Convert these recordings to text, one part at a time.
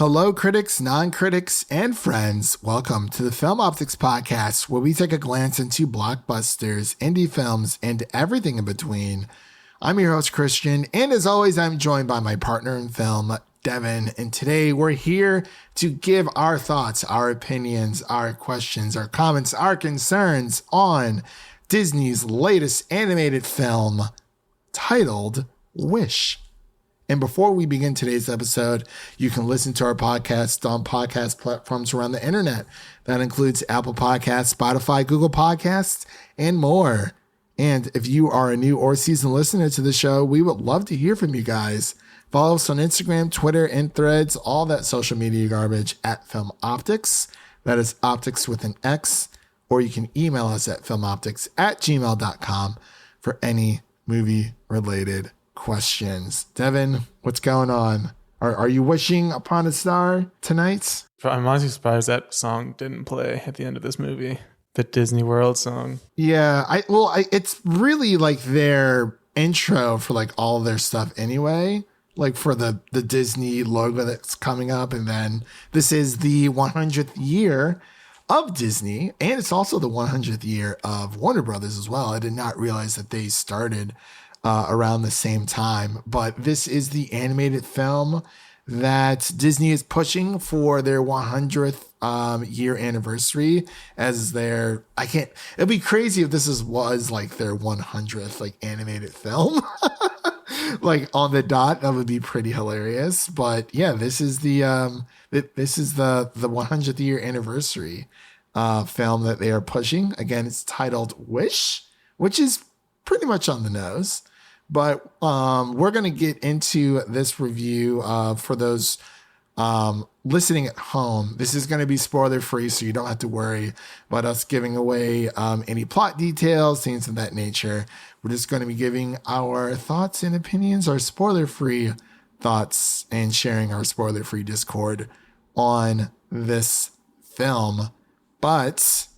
Hello, critics, non-critics, and friends. Welcome to the Film Optics Podcast, where we take a glance into blockbusters, indie films, and everything in between. I'm your host, Christian, and as always, I'm joined by my partner in film, Devin, and today we're here to give our thoughts, our opinions, our questions, our comments, our concerns on Disney's latest animated film titled Wish. And before we begin today's episode, you can listen to our podcast on podcast platforms around the internet. That includes Apple Podcasts, Spotify, Google Podcasts, and more. And if you are a new or seasoned listener to the show, we would love to hear from you guys. Follow us on Instagram, Twitter, and Threads, all that social media garbage at Film Optics. That is optics with an X. Or you can email us at filmoptics@gmail.com for any movie-related questions. Devin, what's going on? Are you wishing upon a star tonight? I'm honestly surprised that song didn't play at the end of this movie. The Disney World song. Yeah, it's really like their intro for like all of their stuff anyway. Like for the Disney logo that's coming up, and then this is the 100th year of Disney, and it's also the 100th year of Warner Brothers as well. I did not realize that they started around the same time, but this is the animated film that Disney is pushing for their 100th year anniversary as their, it'd be crazy if this was like their 100th like animated film, like on the dot. That would be pretty hilarious. But yeah, this is the 100th year anniversary film that they are pushing. Again, it's titled Wish, which is pretty much on the nose. But we're going to get into this review for those listening at home. This is going to be spoiler free, so you don't have to worry about us giving away any plot details, things of that nature. We're just going to be giving our thoughts and opinions, our spoiler free thoughts, and sharing our spoiler free Discord on this film. But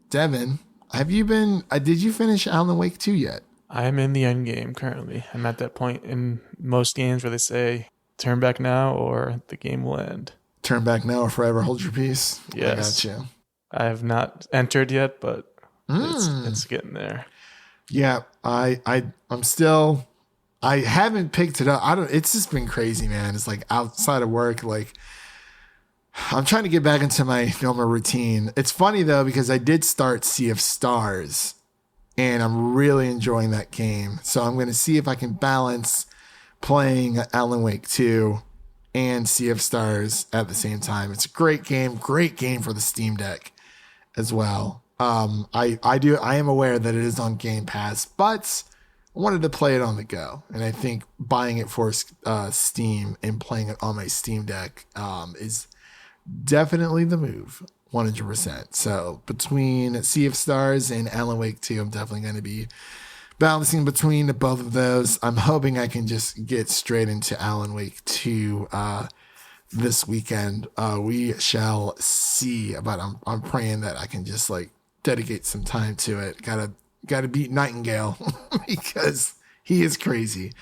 Devin, did you finish Alan Wake 2 yet? I'm in the end game currently. I'm at that point in most games where they say, turn back now or the game will end. Turn back now or forever hold your peace. Yes. I got you. I have not entered yet, but it's getting there. Yeah, I haven't picked it up. It's just been crazy, man. It's like outside of work, like I'm trying to get back into my normal routine. It's funny though, because I did start Sea of Stars, and I'm really enjoying that game. So I'm going to see if I can balance playing Alan Wake 2 and Sea of Stars at the same time. It's a great game for the Steam Deck as well. I am aware that it is on Game Pass, but I wanted to play it on the go. And I think buying it for Steam and playing it on my Steam Deck is definitely the move. 100%. So between Sea of Stars and Alan Wake 2, I'm definitely going to be balancing between both of those. I'm hoping I can just get straight into Alan Wake 2 this weekend. We shall see, but I'm praying that I can just like dedicate some time to it. Gotta beat Nightingale because he is crazy.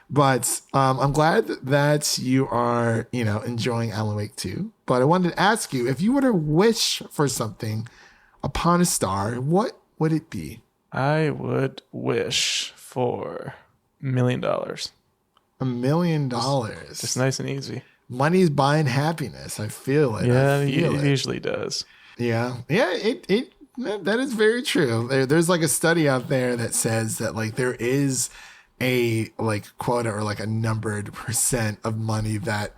But I'm glad that you are, enjoying Alan Wake 2. But I wanted to ask you, if you were to wish for something upon a star, what would it be? I would wish for $1 million. $1 million. Just nice and easy. Money's buying happiness. I feel it. Yeah, it usually does. Yeah. Yeah, that is very true. There's like a study out there that says that like there is a like quota or like a numbered percent of money that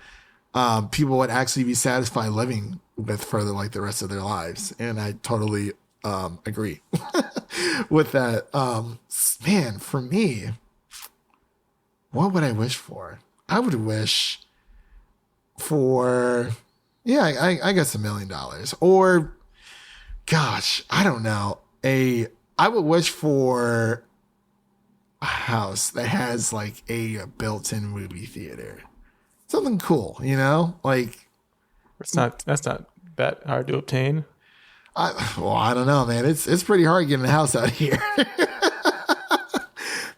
people would actually be satisfied living with for like the rest of their lives. And I totally agree with that. Man, for me, what would I wish for? I would wish for, I guess $1 million. Or, gosh, I don't know. I would wish for a house that has like a built-in movie theater. Something cool, like that's not that hard to obtain. I don't know, man. It's pretty hard getting a house out here.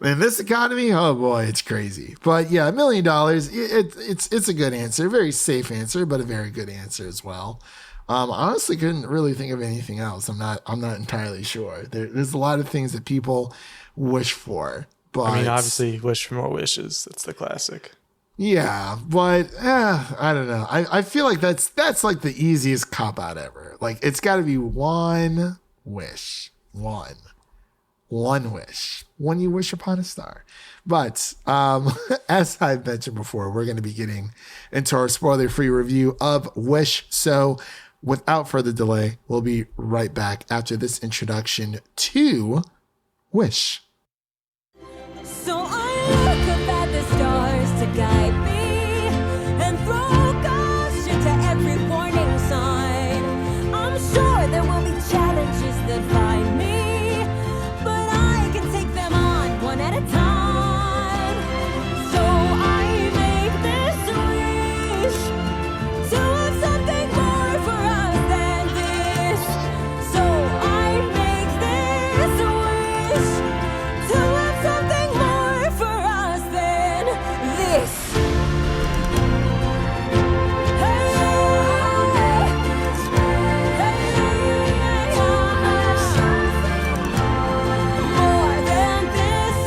In this economy, oh boy, it's crazy. But yeah, $1 million. It's a good answer, very safe answer, but a very good answer as well. Honestly, couldn't really think of anything else. I'm not entirely sure. There's a lot of things that people wish for, but I mean, obviously, wish for more wishes. That's the classic. yeah, but I don't know. I feel like that's like the easiest cop out ever. Like it's got to be one wish, one wish, when you wish upon a star. But as I mentioned before, we're going to be getting into our spoiler-free review of Wish. So without further delay, we'll be right back after this introduction to Wish. So I look up at the stars to guide me and throw caution to every warning sign. I'm sure there will be challenges that find me, but I can take them on one at a time. So I make this wish to have something more for us than this. So I make this wish to have something more for us than this. More than this.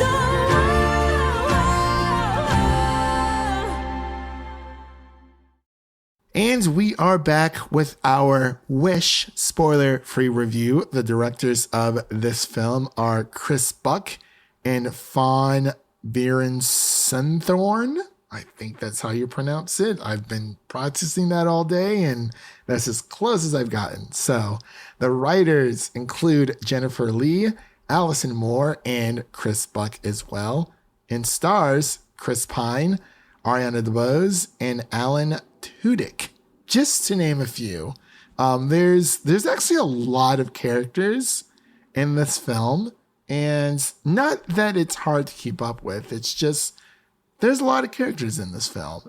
And we are back with our Wish spoiler-free review. The directors of this film are Chris Buck and Fawn Veerasunthorn. I think that's how you pronounce it. I've been practicing that all day, and that's as close as I've gotten. So the writers include Jennifer Lee, Allison Moore, and Chris Buck as well. And stars Chris Pine, Ariana DeBose, and Alan Tudyk, just to name a few. There's actually a lot of characters in this film, and not that it's hard to keep up with. It's just there's a lot of characters in this film,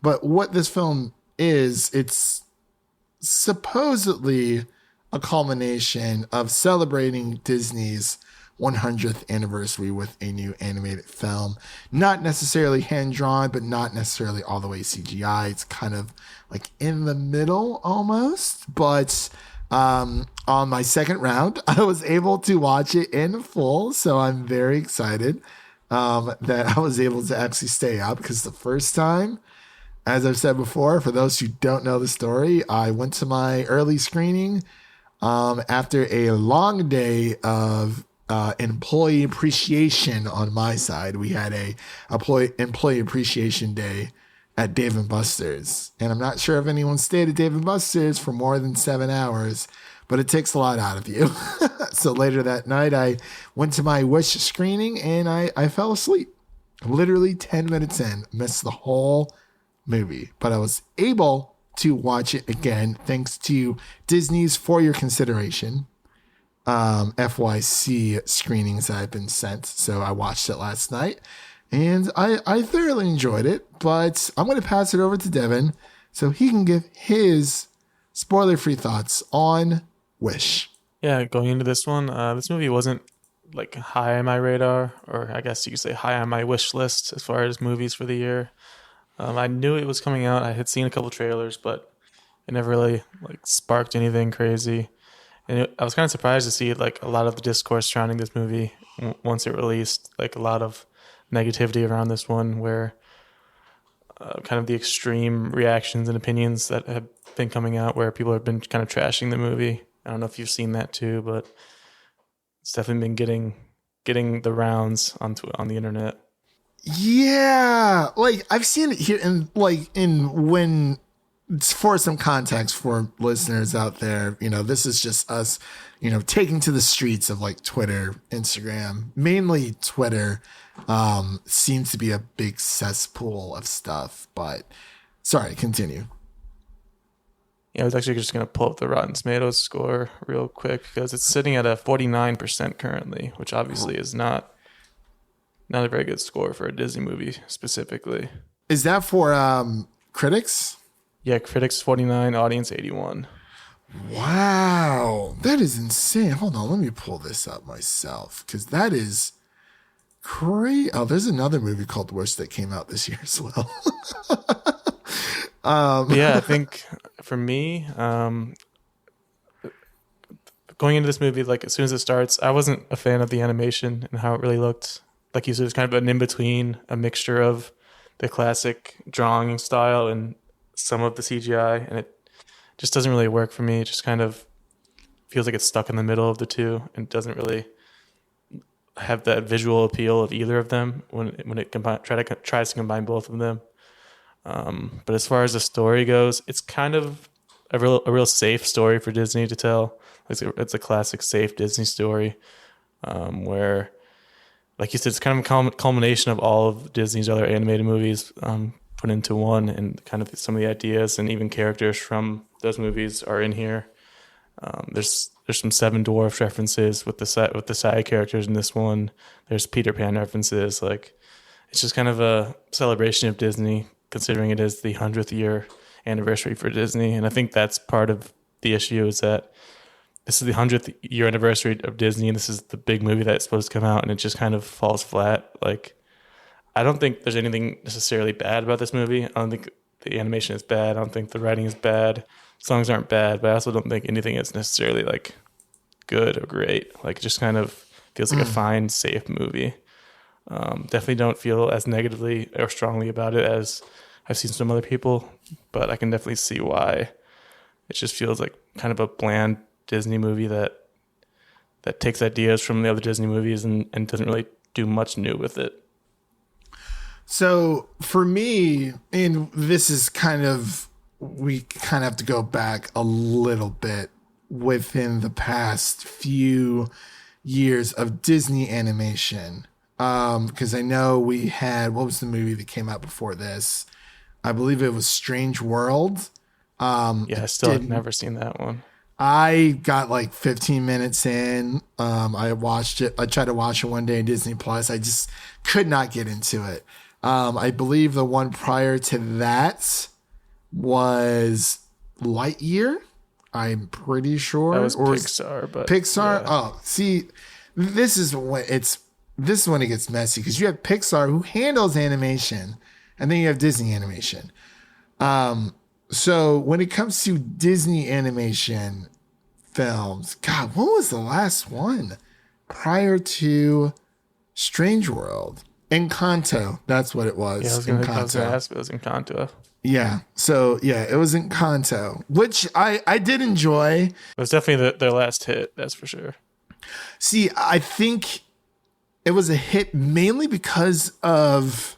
but what this film is, it's supposedly a culmination of celebrating Disney's 100th anniversary with a new animated film. Not necessarily hand-drawn, but not necessarily all the way CGI. It's kind of like in the middle almost. But on my second round, I was able to watch it in full. So I'm very excited that I was able to actually stay up, because the first time, as I've said before, for those who don't know the story, I went to my early screening after a long day of employee appreciation on my side. We had a employee appreciation day at Dave & Buster's, and I'm not sure if anyone stayed at Dave & Buster's for more than 7 hours, but it takes a lot out of you. So later that night, I went to my Wish screening and I fell asleep. Literally 10 minutes in, missed the whole movie, but I was able to watch it again thanks to Disney's For Your Consideration FYC screenings that I've been sent. So I watched it last night and I thoroughly enjoyed it, but I'm going to pass it over to Devin so he can give his spoiler-free thoughts on Wish. Yeah, going into this one, this movie wasn't like high on my radar, or I guess you could say high on my wish list as far as movies for the year. I knew it was coming out. I had seen a couple trailers, but it never really like sparked anything crazy. And I was kind of surprised to see like a lot of the discourse surrounding this movie once it released, like a lot of negativity around this one, where kind of the extreme reactions and opinions that have been coming out, where people have been kind of trashing the movie. I don't know if you've seen that too, but it's definitely been getting the rounds on the internet. Yeah, like I've seen it here, and like when, for some context for listeners out there, this is just us, taking to the streets of like Twitter, Instagram, mainly Twitter, seems to be a big cesspool of stuff. But sorry, continue. Yeah, I was actually just going to pull up the Rotten Tomatoes score real quick, because it's sitting at a 49% currently, which obviously is not a very good score for a Disney movie specifically. Is that for critics? Yeah, critics 49, audience 81. Wow, that is insane. Hold on, let me pull this up myself, because that is great. Oh, there's another movie called Wish that came out this year as well. Yeah, I think for me, going into this movie, like as soon as it starts, I wasn't a fan of the animation and how it really looked. Like you said, it's kind of an in-between, a mixture of the classic drawing style and some of the CGI, and it just doesn't really work for me. It just kind of feels like it's stuck in the middle of the two and doesn't really have that visual appeal of either of them when it tries to combine both of them. But as far as the story goes, it's kind of a real safe story for Disney to tell. It's a classic safe Disney story, where, like you said, it's kind of a culmination of all of Disney's other animated movies put into one, and kind of some of the ideas and even characters from those movies are in here. There's some Seven Dwarfs references with the side characters in this one. There's Peter Pan references. Like, it's just kind of a celebration of Disney, considering it is the 100th year anniversary for Disney. And I think that's part of the issue, is that this is the 100th year anniversary of Disney, and this is the big movie that's supposed to come out, and it just kind of falls flat. Like, I don't think there's anything necessarily bad about this movie. I don't think the animation is bad. I don't think the writing is bad. Songs aren't bad, but I also don't think anything is necessarily like good or great. Like, it just kind of feels like a fine, safe movie. Definitely don't feel as negatively or strongly about it as I've seen some other people, but I can definitely see why. It just feels like kind of a bland Disney movie that takes ideas from the other Disney movies and doesn't really do much new with it. So for me, and this is kind of, we kind of have to go back a little bit within the past few years of Disney animation. Because I know we had, what was the movie that came out before this? I believe it was Strange World. Yeah, I still have never seen that one. I got like 15 minutes in. I watched it. I tried to watch it one day on Disney Plus. I just could not get into it. I believe the one prior to that was Lightyear. I'm pretty sure. That was Pixar, but Pixar. Yeah. Oh, see, this is when it gets messy, because you have Pixar, who handles animation, and then you have Disney animation. So when it comes to Disney animation films, God, when was the last one prior to Strange World? Encanto. That's what it was. Yeah, I was going to ask if it was Encanto. Yeah. So yeah, it was Encanto, which I did enjoy. It was definitely their last hit. That's for sure. See, I think it was a hit mainly because of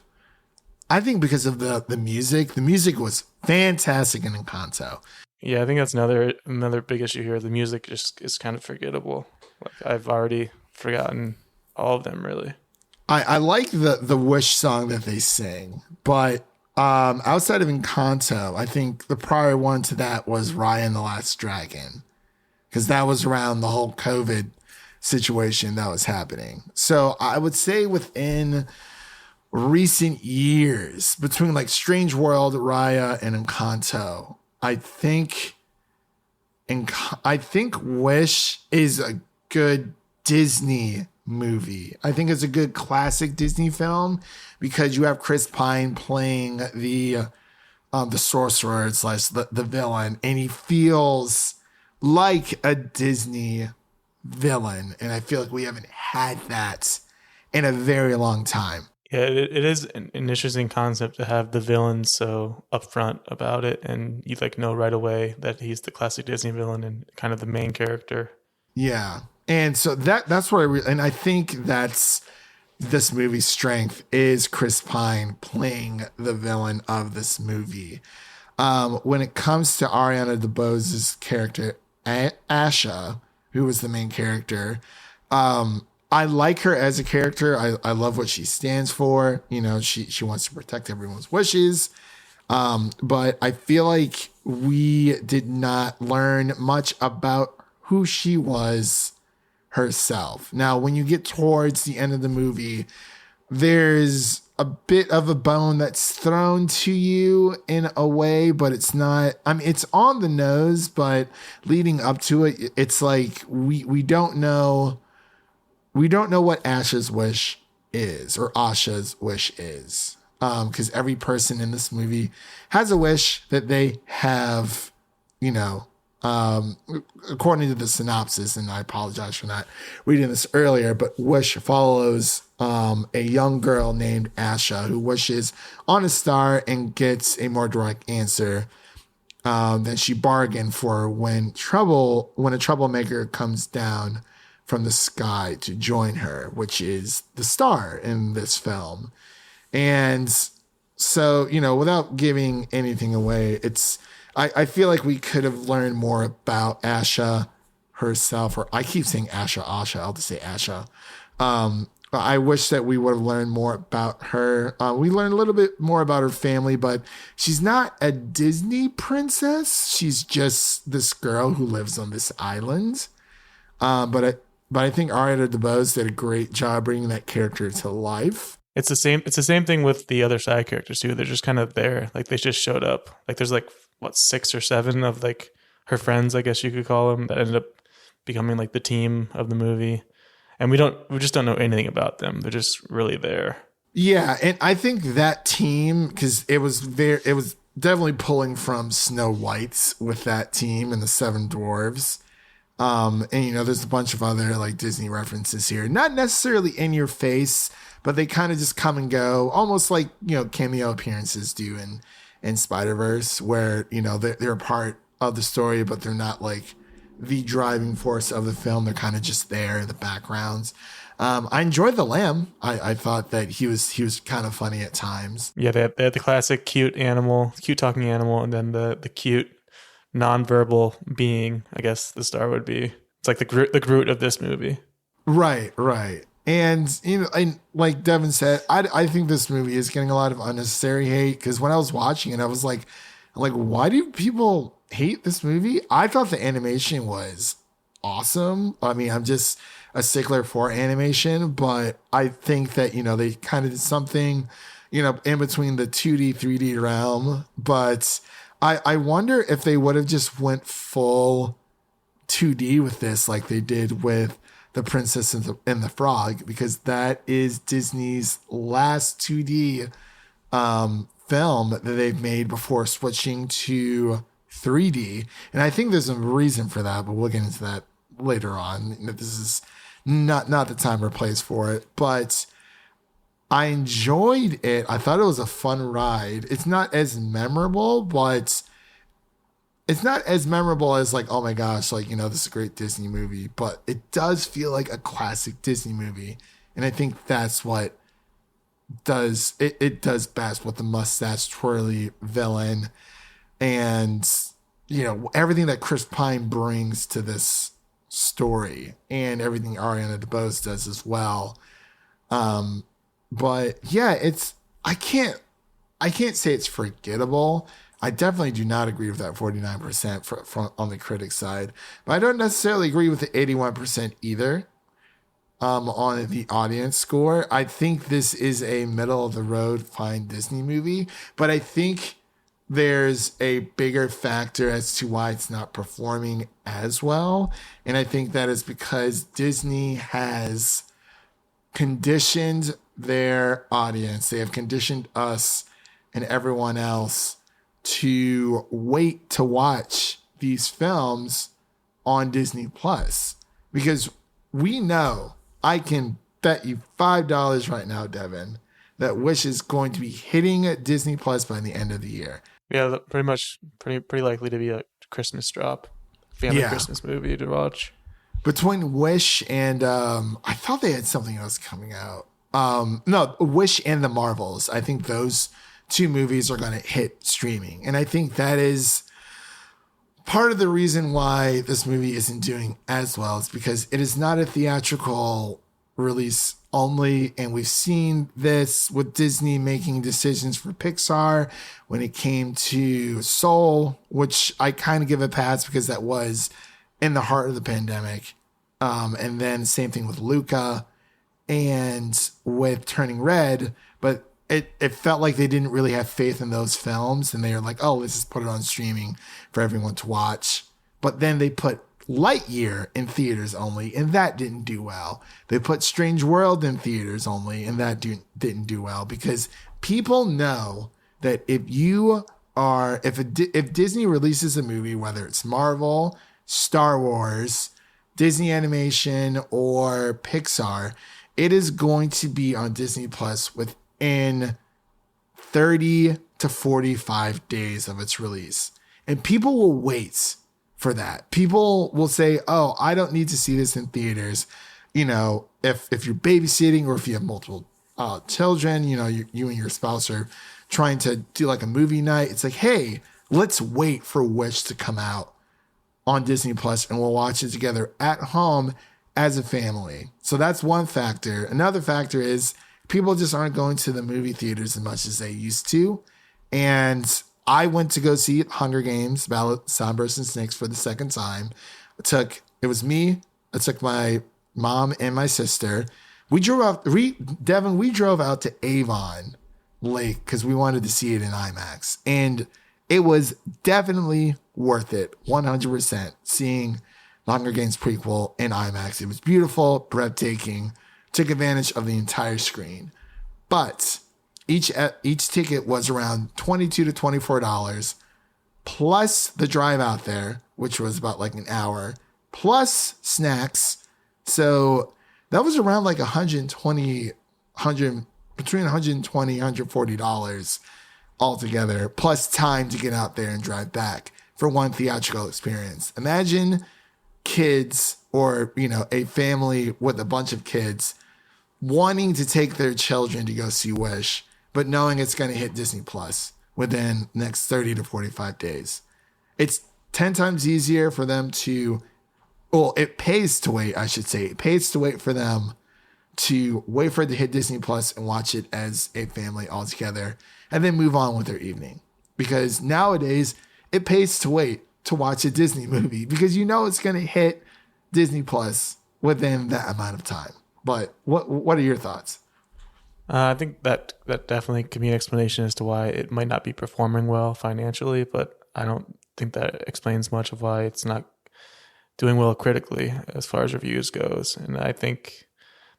the music. The music was fantastic in Encanto. Yeah, I think that's another big issue here. The music just is kind of forgettable. Like, I've already forgotten all of them, really. I like the Wish song that they sing, but outside of Encanto, I think the prior one to that was Raya and the Last Dragon, because that was around the whole COVID situation that was happening. So I would say within recent years, between like Strange World, Raya, and Encanto, I think Wish is a good Disney movie. I think it's a good classic Disney film, because you have Chris Pine playing the sorcerer / the villain, and he feels like a Disney villain, and I feel like we haven't had that in a very long time. Yeah, it is an interesting concept to have the villain so upfront about it, and you like know right away that he's the classic Disney villain and kind of the main character. Yeah, and so that's where and I think that's this movie's strength, is Chris Pine playing the villain of this movie. When it comes to Ariana DeBose's character, Asha, who was the main character, I like her as a character. I love what she stands for. You know, she wants to protect everyone's wishes. But I feel like we did not learn much about who she was herself. Now, when you get towards the end of the movie, there's a bit of a bone that's thrown to you in a way, but it's not, I mean, it's on the nose, but leading up to it, it's like we don't know what Asha's wish is, or Asha's wish is. Because every person in this movie has a wish that they have, you know, according to the synopsis, and I apologize for not reading this earlier, but wish follows a young girl named Asha who wishes on a star and gets a more direct answer than she bargained for when a troublemaker comes down from the sky to join her, which is the star in this film. And so, you know, without giving anything away, I feel like we could have learned more about Asha herself, or I keep saying Asha, I'll just say Asha. I wish that we would have learned more about her. We learned a little bit more about her family, but she's not a Disney princess. She's just this girl who lives on this island. But I think Ariana DeBose did a great job bringing that character to life. It's the same thing with the other side characters too. They're just kind of there. Like they just showed up. Like there's like 6 or 7 of like her friends, I guess you could call them, that ended up becoming like the team of the movie. And we just don't know anything about them. They're just really there. Yeah, and I think that team, because it was definitely pulling from Snow White's with that team and the 7 Dwarves. And you know, there's a bunch of other like Disney references here, not necessarily in your face, but they kind of just come and go, almost like, you know, cameo appearances do in Spider-Verse, where, you know, they're a part of the story, but they're not like the driving force of the film. They're kind of just there in the backgrounds. I enjoyed the lamb. I thought that he was kind of funny at times. Yeah, they had the classic cute talking animal, and then the cute nonverbal being, I guess the star would be. It's like the Groot of this movie. Right. And, you know, and like Devin said, I think this movie is getting a lot of unnecessary hate, because when I was watching it, I was like, why do people hate this movie? I thought the animation was awesome. I mean, I'm just a stickler for animation, but I think that, you know, they kind of did something, you know, in between the 2D, 3D realm. But I wonder if they would have just went full 2D with this, like they did with The Princess and the Frog, because that is Disney's last 2D film that they've made before switching to 3D. And I think there's a reason for that, but we'll get into that later on. This is not the time or place for it, but I enjoyed it. I thought it was a fun ride. It's not as memorable, but it's not as memorable as like, oh my gosh, like, you know, this is a great Disney movie, but it does feel like a classic Disney movie. And I think that's what does it does best with the mustache twirly villain, and, you know, everything that Chris Pine brings to this story, and everything Ariana DeBose does as well. But yeah, I can't say it's forgettable. I definitely do not agree with that 49% on the critic side, but I don't necessarily agree with the 81% either. On the audience score, I think this is a middle of the road fine Disney movie, but I think there's a bigger factor as to why it's not performing as well. And I think that is because Disney has conditioned their audience. They have conditioned us and everyone else to wait to watch these films on Disney Plus, because we know, I can bet you $5 right now, Devin, that Wish is going to be hitting Disney Plus by the end of the year. Yeah, pretty likely to be a Christmas drop. Family Christmas movie to watch. Between Wish and I thought they had something else coming out. No, Wish and The Marvels. I think those 2 movies are going to hit streaming. And I think that is part of the reason why this movie isn't doing as well, is because it is not a theatrical release only. And we've seen this with Disney making decisions for Pixar when it came to Soul, which I kind of give a pass because that was in the heart of the pandemic. And then same thing with Luca and with Turning Red, but it felt like they didn't really have faith in those films, and they were like, oh, let's just put it on streaming for everyone to watch. But then they put Lightyear in theaters only, and that didn't do well. They put Strange World in theaters only, and that didn't do well, because people know that if Disney releases a movie, whether it's Marvel, Star Wars, Disney Animation, or Pixar, it is going to be on Disney Plus within 30 to 45 days of its release. And people will wait for that. People will say, oh, I don't need to see this in theaters. You know, if you're babysitting, or if you have multiple children, you know, you and your spouse are trying to do like a movie night. It's like, hey, let's wait for Wish to come out on Disney Plus, and we'll watch it together at home as a family. So that's one factor. Another factor is people just aren't going to the movie theaters as much as they used to. And I went to go see Hunger Games, Ballad, Soundbursts, and Snakes for the second time. It was me. I took my mom and my sister. We drove out to Avon Lake because we wanted to see it in IMAX. And it was definitely worth it, 100%, seeing the Hunger Games prequel in IMAX. It was beautiful, breathtaking, took advantage of the entire screen. But each ticket was around $22 to $24, plus the drive out there, which was about like an hour, plus snacks. So that was around like between $120 and $140 altogether, plus time to get out there and drive back for one theatrical experience. Imagine kids, or, you know, a family with a bunch of kids wanting to take their children to go see Wish, but knowing it's going to hit Disney Plus within the next 30 to 45 days. It's 10 times easier for them to, well, it pays to wait, I should say. It pays to wait for them to wait for it to hit Disney Plus and watch it as a family all together, and then move on with their evening. Because nowadays, it pays to wait to watch a Disney movie, because you know it's going to hit Disney Plus within that amount of time. But what are your thoughts? I think that definitely could be an explanation as to why it might not be performing well financially, but I don't think that explains much of why it's not doing well critically as far as reviews goes. And I think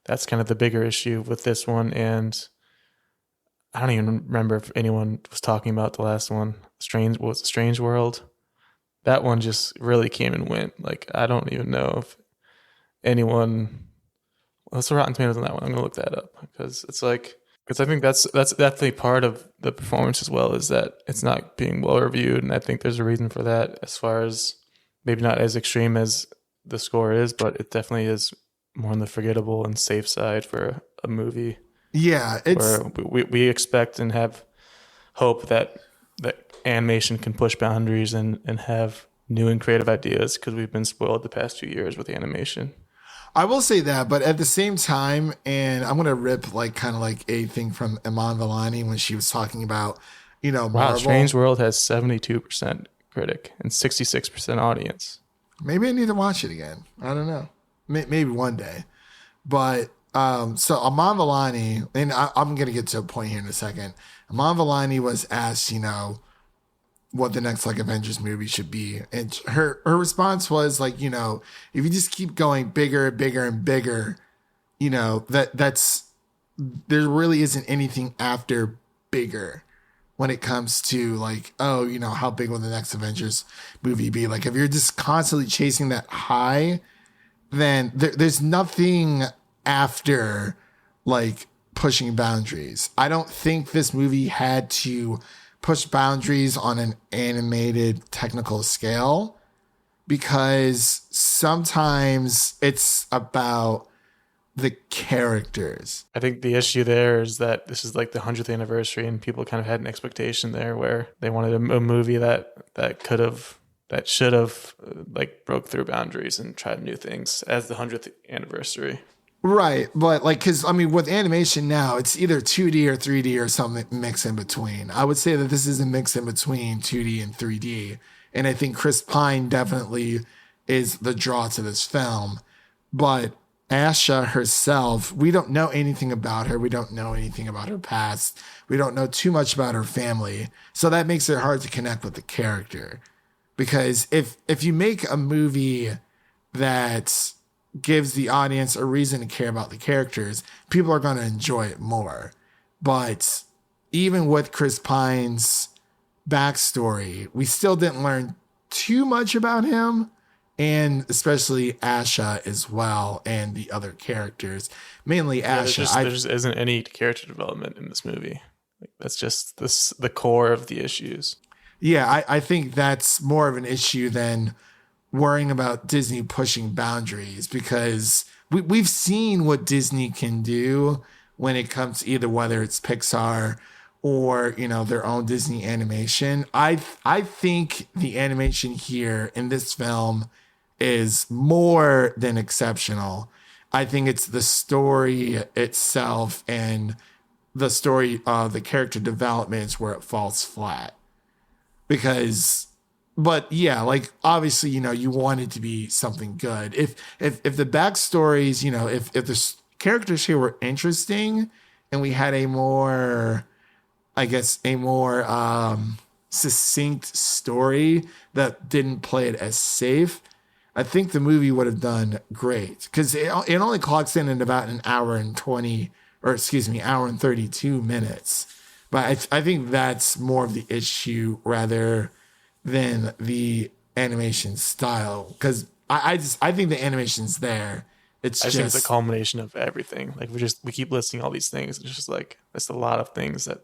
that's kind of the bigger issue with this one. And I don't even remember if anyone was talking about the last one, Strange World. That one just really came and went. Like, I don't even know if anyone. What's the Rotten Tomatoes on that one? I'm gonna look that up, because I think that's definitely part of the performance as well, is that it's not being well reviewed, and I think there's a reason for that. As far as maybe not as extreme as the score is, but it definitely is more on the forgettable and safe side for a movie. Yeah, it's where we expect and have hope that animation can push boundaries and have new and creative ideas, because we've been spoiled the past 2 years with animation. I will say that, but at the same time, and I'm going to rip like kind of like a thing from Iman Vellani when she was talking about, you know, Marvel. Wow, Strange World has 72% critic and 66% audience. Maybe I need to watch it again. I don't know. Maybe one day. But so Iman Vellani, and I'm going to get to a point here in a second. Iman Vellani was asked, you know, what the next like Avengers movie should be, and her response was like, you know, if you just keep going bigger and bigger and bigger, you know, that's there really isn't anything after bigger when it comes to like, oh, you know, how big will the next Avengers movie be? Like, if you're just constantly chasing that high, then there's nothing after like pushing boundaries. I don't think this movie had to push boundaries on an animated technical scale, because sometimes it's about the characters. I think the issue there is that this is like the 100th anniversary, and people kind of had an expectation there where they wanted a movie that should have like broke through boundaries and tried new things as the 100th anniversary. Right, but like, because I mean, with animation now, it's either 2D or 3D or something mix in between. I would say that this is a mix in between 2D and 3D, and I think Chris Pine definitely is the draw to this film. But Asha herself, we don't know anything about her. We don't know anything about her past. We don't know too much about her family, so that makes it hard to connect with the character. Because if you make a movie that gives the audience a reason to care about the characters, people are going to enjoy it more. But even with Chris Pine's backstory, we still didn't learn too much about him, and especially Asha as well, and the other characters, mainly Asha. There just isn't any character development in this movie. Like, that's just the core of the issues. Yeah, I think that's more of an issue than worrying about Disney pushing boundaries, because we've seen what Disney can do when it comes to either whether it's Pixar or, you know, their own Disney animation. I think the animation here in this film is more than exceptional. I think it's the story itself and the story of the character development is where it falls flat. But yeah, like obviously, you know, you want it to be something good. If the backstories, you know, if the characters here were interesting and we had a more succinct story that didn't play it as safe, I think the movie would have done great, because it only clocks in at about an hour and 32 minutes. But I think that's more of the issue rather than the animation style, because I think the animation's there. I just think it's a culmination of everything. Like we keep listing all these things. It's just like it's a lot of things that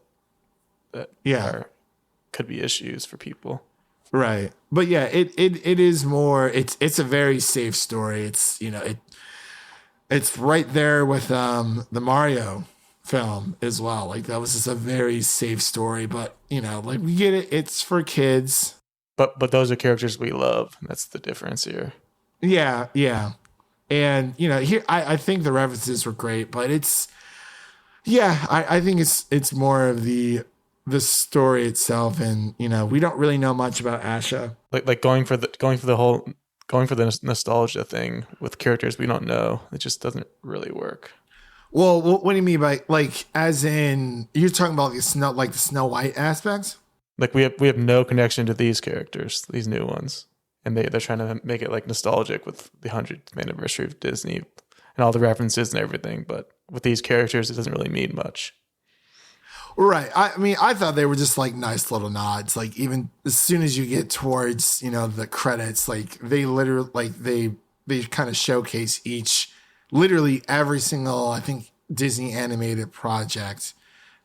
could be issues for people. Right. But yeah, it is more, it's a very safe story. It's, you know, it's right there with the Mario film as well. Like that was just a very safe story, but you know, like we get it, it's for kids. But those are characters we love. That's the difference here. Yeah, yeah. And you know, here I think the references were great, but it's I think it's more of the story itself, and you know, we don't really know much about Asha. Like going for the nostalgia thing with characters we don't know. It just doesn't really work. Well, what do you mean by, like, as in you're talking about the Snow White aspects? Like we have no connection to these characters, these new ones, and they're trying to make it like nostalgic with the 100th anniversary of Disney and all the references and everything. But with these characters, it doesn't really mean much. Right. I mean, I thought they were just like nice little nods. Like even as soon as you get towards, you know, the credits, like they literally, like they kind of showcase literally every single, I think, Disney animated project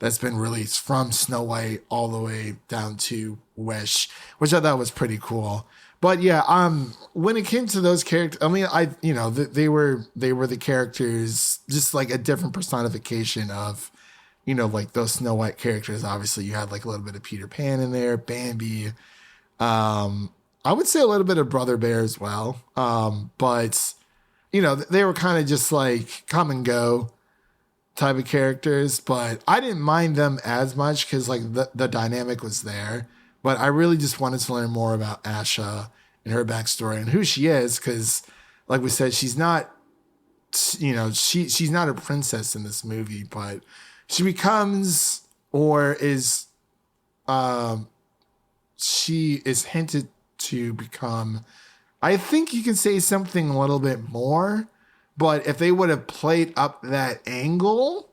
that's been released, from Snow White all the way down to Wish, which I thought was pretty cool. But yeah, when it came to those characters, I mean, they were the characters, just like a different personification of, you know, like those Snow White characters. Obviously, you had like a little bit of Peter Pan in there, Bambi. I would say a little bit of Brother Bear as well. But you know, they were kind of just like come and go type of characters, but I didn't mind them as much because like the dynamic was there. But I really just wanted to learn more about Asha and her backstory and who she is, because like we said, she's not, you know, she's not a princess in this movie, but she becomes, or is she is hinted to become, I think you can say something a little bit more. But if they would have played up that angle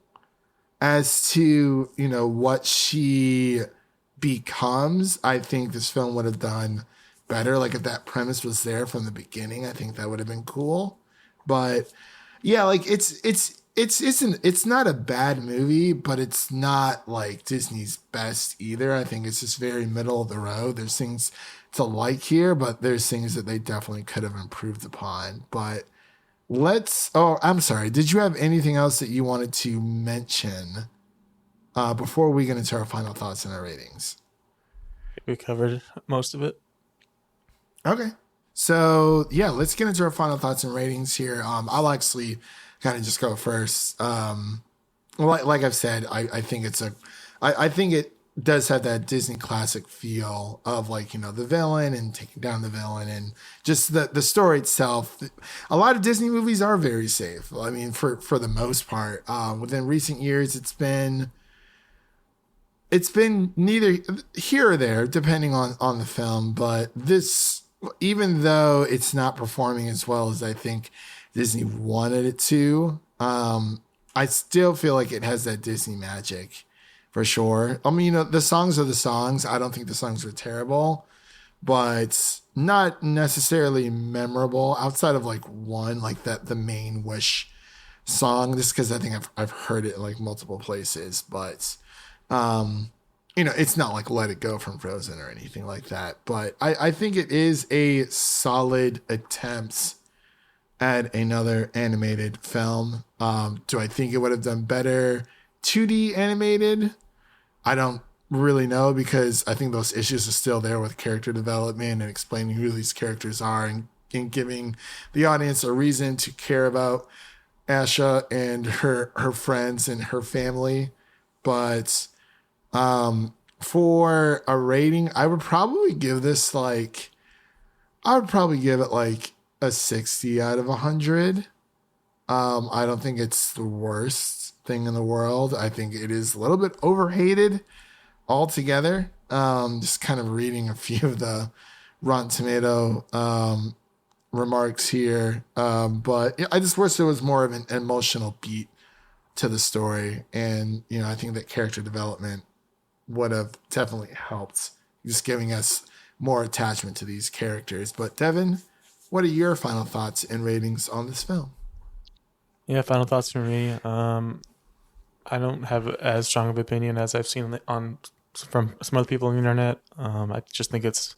as to, you know, what she becomes, I think this film would have done better. Like if that premise was there from the beginning, I think that would have been cool. But yeah, like it's not a bad movie, but it's not like Disney's best either. I think it's just very middle of the road. There's things to like here, but there's things that they definitely could have improved upon. But I'm sorry. Did you have anything else that you wanted to mention before we get into our final thoughts and our ratings? We covered most of it. Okay. So yeah, let's get into our final thoughts and ratings here. I'll actually kind of just go first. Like I've said, I think I think it does have that Disney classic feel of like, you know, the villain and taking down the villain and just the story itself. A lot of Disney movies are very safe. I mean, for the most part, within recent years, it's been neither here or there, depending on the film, but this even though it's not performing as well as I think Disney wanted it to, I still feel like it has that Disney magic for sure. I mean, the songs are the songs. I don't think the songs are terrible, but not necessarily memorable outside of like one, like the main Wish song, just because I think I've heard it like multiple places, but it's not like Let It Go from Frozen or anything like that. But I think it is a solid attempt at another animated film. Do I think it would have done better 2D animated? I don't really know, because I think those issues are still there with character development and explaining who these characters are and giving the audience a reason to care about Asha and her friends and her family. But for a rating, I would probably give it like a 60 out of 100. I don't think it's the worst thing in the world. I think it is a little bit overhated altogether. Just kind of reading a few of the Rotten Tomato remarks here. But I just wish there was more of an emotional beat to the story. And, I think that character development would have definitely helped, just giving us more attachment to these characters. But Devin, what are your final thoughts and ratings on this film? Yeah, final thoughts for me. I don't have as strong of an opinion as I've seen from some other people on the internet. I just think it's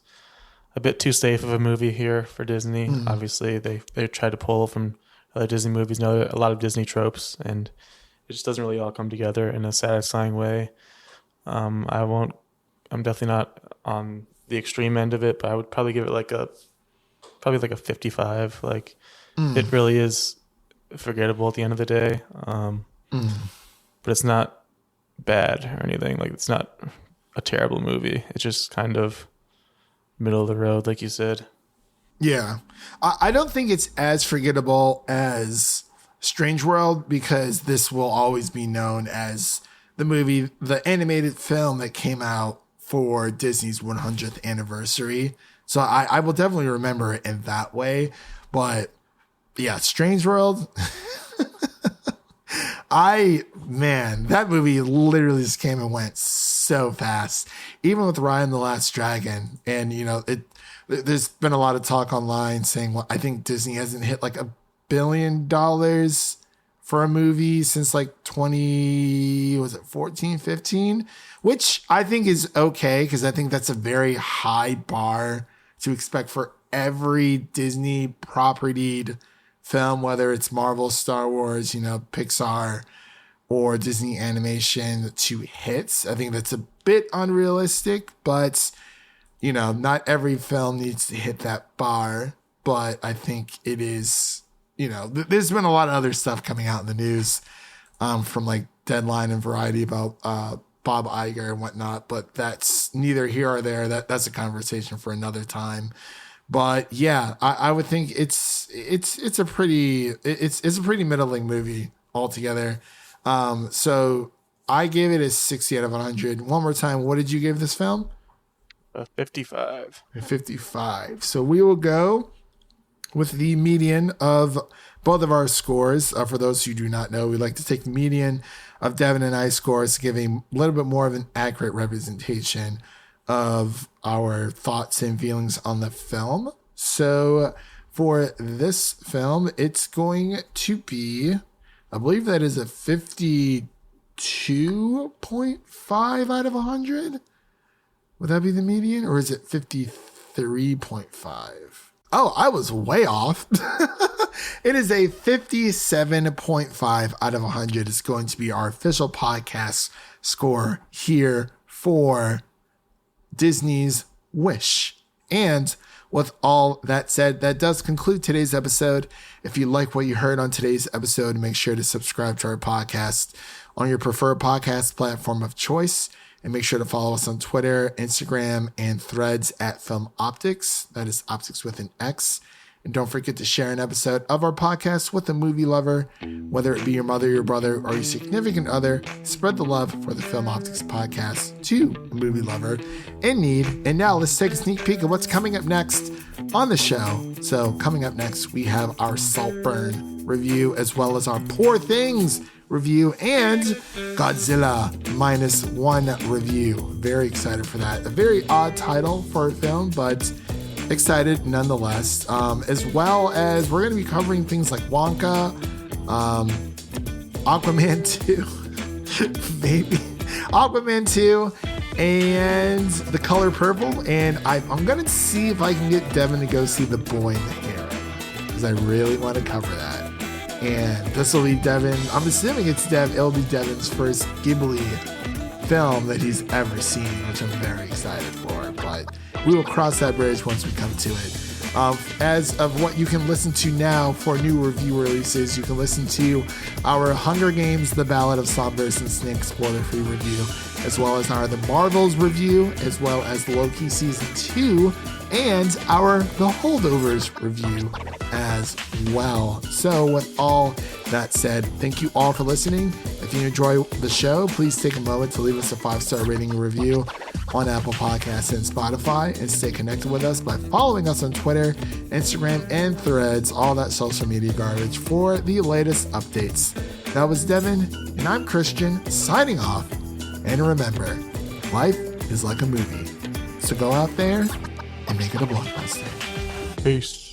a bit too safe of a movie here for Disney. Obviously, they try to pull from other Disney movies, a lot of Disney tropes, and it just doesn't really all come together in a satisfying way. I'm definitely not on the extreme end of it, but I would probably give it probably like a 55. Like it really is forgettable at the end of the day. But it's not bad or anything. Like, it's not a terrible movie. It's just kind of middle of the road, like you said. Yeah. I don't think it's as forgettable as Strange World, because this will always be known as the animated film that came out for Disney's 100th anniversary. So I will definitely remember it in that way. But yeah, Strange World. That movie literally just came and went so fast, even with Raya and the Last Dragon. And, there's been a lot of talk online saying, well, I think Disney hasn't hit like $1 billion for a movie since like 14, 15, which I think is okay, because I think that's a very high bar to expect for every Disney propertied film, whether it's Marvel, Star Wars, Pixar, or Disney animation, to hit. I think that's a bit unrealistic, but not every film needs to hit that bar. But I think it is, there's been a lot of other stuff coming out in the news from like Deadline and Variety about Bob Iger and whatnot, but that's neither here or there. That's a conversation for another time. But yeah, I would think it's a pretty middling movie altogether. So I gave it a 60 out of 100. One more time, what did you give this film? A 55. A 55. So we will go with the median of both of our scores. For those who do not know, we like to take the median of Devin and I's scores to give a little bit more of an accurate representation of our thoughts and feelings on the film. So for this film, it's going to be, I believe that is a 52.5 out of 100. Would that be the median, or is it 53.5? Oh, I was way off. It is a 57.5 out of 100. It's going to be our official podcast score here for Disney's Wish. And with all that said, that does conclude today's episode. If you like what you heard on today's episode, make sure to subscribe to our podcast on your preferred podcast platform of choice. And make sure to follow us on Twitter, Instagram, and Threads at Film Optics. That is Optics with an X. And don't forget to share an episode of our podcast with a movie lover, whether it be your mother, your brother, or your significant other. Spread the love for the Film Optics podcast to a movie lover in need. And now let's take a sneak peek of what's coming up next on the show. So coming up next, we have our Saltburn review, as well as our Poor Things review and Godzilla -1 review. Very excited for that. A very odd title for a film, but excited nonetheless. As well as we're going to be covering things like Wonka, Aquaman 2, maybe Aquaman 2, and The Color Purple. And I'm going to see if I can get Devin to go see The Boy in the Heron, because I really want to cover that. And this will be Devin. I'm assuming it'll be Devin's first Ghibli film that he's ever seen, which I'm very excited for. But we will cross that bridge once we come to it. As of what you can listen to now for new review releases, you can listen to our Hunger Games: The Ballad of Songbirds and Snakes spoiler-free review, as well as our The Marvels review, as well as Loki Season 2, and our The Holdovers review as well. So with all that said, thank you all for listening. If you enjoy the show, please take a moment to leave us a 5-star rating and review on Apple Podcasts and Spotify, and stay connected with us by following us on Twitter, Instagram, and Threads, all that social media garbage, for the latest updates. That was Devin, and I'm Christian, signing off. And remember, life is like a movie, so go out there and make it a blockbuster. Peace.